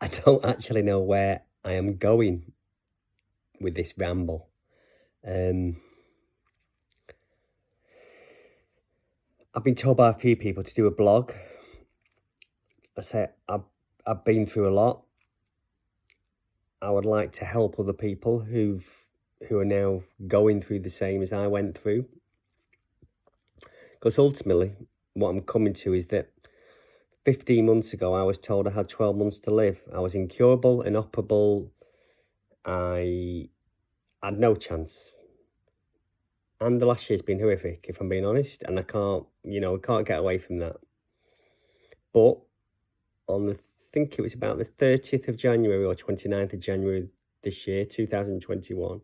I don't actually know where I am going with this ramble. I've been told by a few people to do a blog. I say I've been through a lot. I would like to help other people who are now going through the same as I went through. Because ultimately, what I'm coming to is that 15 months ago, I was told I had 12 months to live. I was incurable, inoperable. I had no chance. And the last year's been horrific, if I'm being honest. And I can't get away from that. But I think it was about the 30th of January or 29th of January this year, 2021,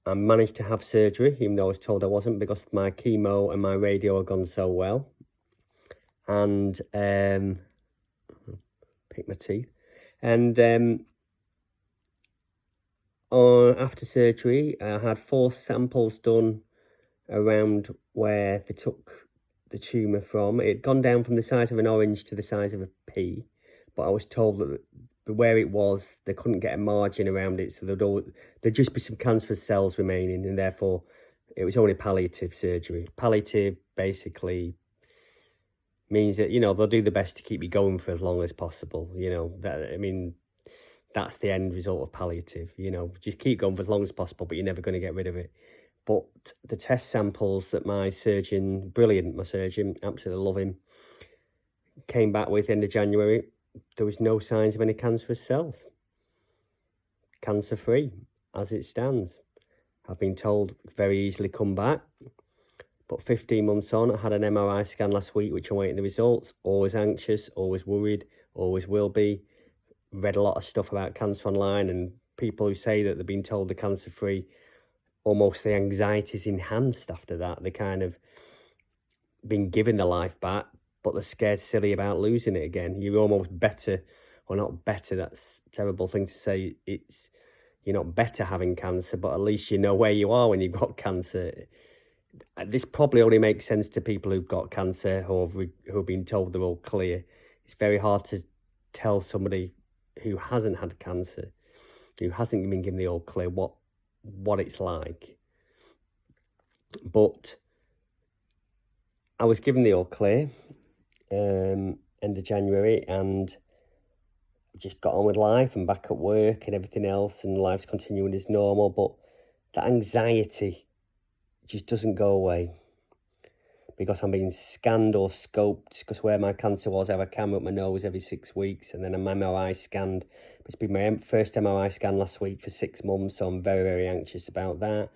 I managed to have surgery, even though I was told I wasn't, because my chemo and my radio had gone so well. And pick my teeth. And after surgery, I had 4 samples done around where they took the tumour from. It had gone down from the size of an orange to the size of a pea, but I was told that where it was, they couldn't get a margin around it, so there'd just be some cancerous cells remaining, and therefore it was only palliative surgery. Palliative basically means that, they'll do the best to keep you going for as long as possible. That's the end result of palliative, just keep going for as long as possible, but you're never going to get rid of it. But the test samples that my surgeon, brilliant, my surgeon, absolutely love him, came back with end of January, there was no signs of any cancerous cells. Cancer-free, as it stands. I've been told very easily come back. But 15 months on, I had an MRI scan last week, which I'm waiting the results. Always anxious, always worried, always will be. Read a lot of stuff about cancer online, and people who say that they've been told they're cancer-free, almost the anxiety's enhanced after that. They kind of been given their life back, but they're scared silly about losing it again. You're almost better, or not better, that's a terrible thing to say. You're not better having cancer, but at least you know where you are when you've got cancer. This probably only makes sense to people who've got cancer who have been told they're all clear. It's very hard to tell somebody who hasn't had cancer, who hasn't been given the all clear, what it's like. But I was given the all clear end of January, and just got on with life and back at work and everything else, and life's continuing as normal. But that anxiety just doesn't go away, because I'm being scanned or scoped, because where my cancer was, I have a camera up my nose every 6 weeks, and then I'm MRI scanned. It's been my first MRI scan last week for 6 months, so I'm very, very anxious about that.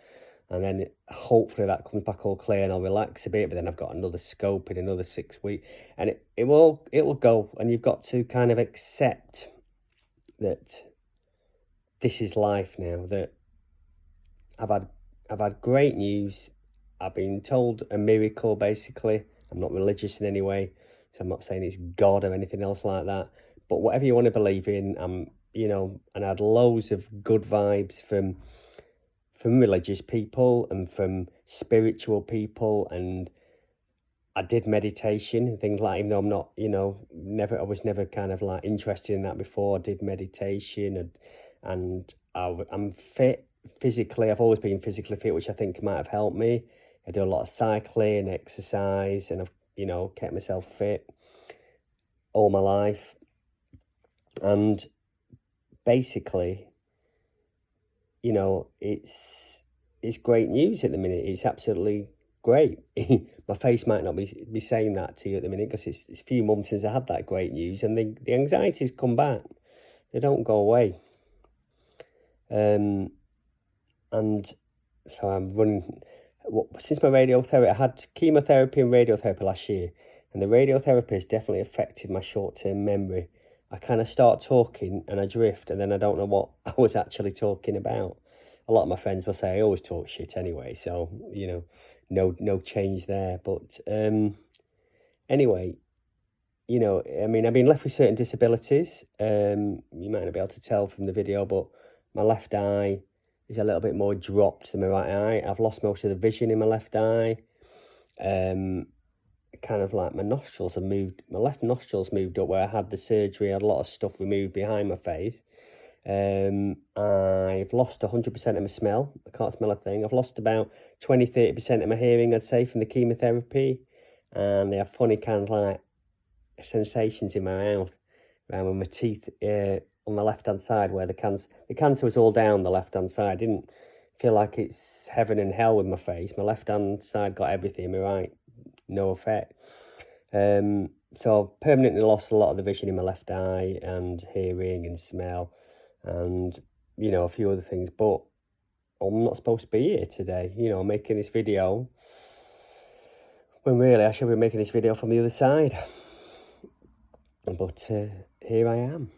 And then hopefully that comes back all clear and I'll relax a bit, but then I've got another scope in another 6 weeks, and it will go. And you've got to kind of accept that this is life now, that I've had great news. I've been told a miracle, basically. I'm not religious in any way, so I'm not saying it's God or anything else like that. But whatever you want to believe in, and I had loads of good vibes from religious people and from spiritual people, and I did meditation and things like, even though I'm not, I was never kind of like interested in that before. I did meditation, and I'm fit physically. I've always been physically fit, which I think might have helped me. I do a lot of cycling, exercise, and I've, kept myself fit all my life. And basically, it's great news at the minute. It's absolutely great. My face might not be saying that to you at the minute, because it's a few months since I had that great news, and the anxieties come back. They don't go away. And so I'm running, since my radiotherapy, I had chemotherapy and radiotherapy last year, and the radiotherapy has definitely affected my short-term memory. I kind of start talking and I drift, and then I don't know what I was actually talking about. A lot of my friends will say I always talk shit anyway, so, no change there. But anyway, I've been left with certain disabilities. You might not be able to tell from the video, but my left eye is a little bit more dropped than my right eye. I've lost most of the vision in my left eye. kind of like my nostrils have moved, my left nostrils moved up where I had the surgery. I had a lot of stuff removed behind my face. I've lost 100% of my smell. I can't smell a thing. I've lost about 20-30% of my hearing, I'd say, from the chemotherapy. And I have funny kind of like sensations in my mouth around my teeth on the left-hand side where the cancer was all down the left-hand side. I didn't feel like it's heaven and hell with my face. My left-hand side got everything, my right, no effect. So I've permanently lost a lot of the vision in my left eye and hearing and smell and, you know, a few other things. But I'm not supposed to be here today, you know, making this video when really I should be making this video from the other side. But here I am.